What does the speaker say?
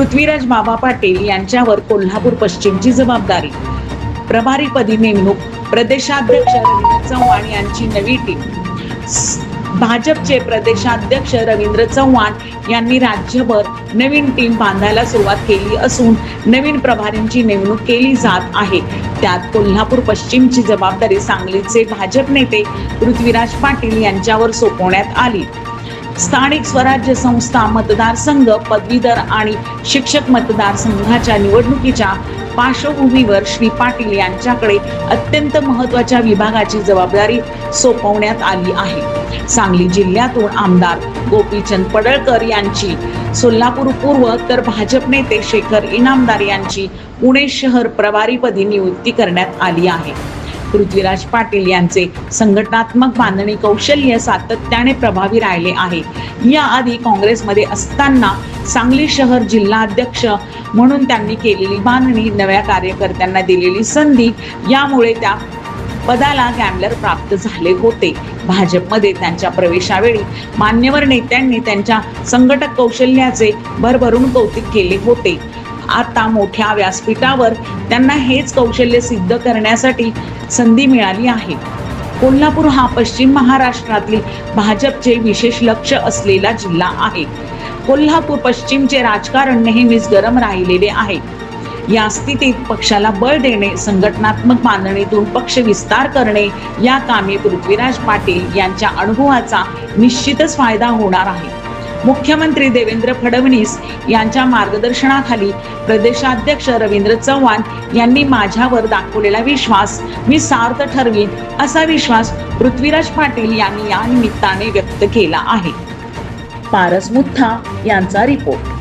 पृथ्वीराज बाबा पाटील यांच्यावर कोल्हापूर पश्चिमची जबाबदारी. प्रभारीपदी नेमणूक प्रदेशाध्यक्ष रवींद्र चव्हाण यांची नवी टीम. भाजपचे प्रदेशाध्यक्ष रवींद्र चव्हाण यांनी राज्यभर नवीन टीम बांधायला सुरुवात केली असून नवीन प्रभारींची नेमणूक केली जात आहे. त्यात कोल्हापूर पश्चिमची जबाबदारी सांगलीचे भाजप नेते पृथ्वीराज पाटील यांच्यावर सोपवण्यात आली. स्थानिक स्वराज्य संस्था मतदारसंघ, पदवीधर आणि शिक्षक मतदारसंघाच्या निवडणुकीच्या पार्श्वभूमीवर श्री पाटील यांच्याकडे अत्यंत महत्त्वाच्या विभागाची जबाबदारी सोपवण्यात आली आहे. सांगली जिल्ह्यातून आमदार गोपीचंद पडळकर यांची सोलापूर पूर्व तर भाजप नेते शेखर इनामदार यांची पुणे शहर प्रभारीपदी नियुक्ती करण्यात आली आहे. पृथ्वीराज पाटील यांचे संघटनात्मक बांधणी कौशल्य सातत्याने प्रभावी राहिले आहे. याआधी काँग्रेसमध्ये असताना सांगली शहर जिल्हाध्यक्ष म्हणून त्यांनी केलेली बांधणी, नव्या कार्यकर्त्यांना दिलेली संधी यामुळे त्या पदाला गॅमलर प्राप्त झाले होते. भाजपमध्ये त्यांच्या प्रवेशावेळी मान्यवर नेत्यांनी त्यांच्या संघटक कौशल्याचे भरभरून कौतुक केले होते. आता मोठ्या व्यासपीठावर त्यांना हेच कौशल्य सिद्ध करण्यासाठी संधी मिळाली आहे. कोल्हापूर हा पश्चिम महाराष्ट्रातील भाजपचे विशेष लक्ष असलेला जिल्हा आहे. कोल्हापूर पश्चिमचे राजकारण नेहमीच गरम राहिलेले आहे. या स्थितीत पक्षाला बळ देणे, संघटनात्मक बांधणीतून पक्ष विस्तार करणे या कामी पृथ्वीराज पाटील यांच्या अनुभवाचा निश्चितच फायदा होणार आहे. मुख्यमंत्री देवेंद्र फडणवीस यांच्या मार्गदर्शनाखाली प्रदेशाध्यक्ष रवींद्र चव्हाण यांनी माझ्यावर दाखवलेला विश्वास मी सार्थ ठरवीन असा विश्वास पृथ्वीराज पाटील यांनी या निमित्ताने व्यक्त केला आहे. पारस मुथा यांचा रिपोर्ट.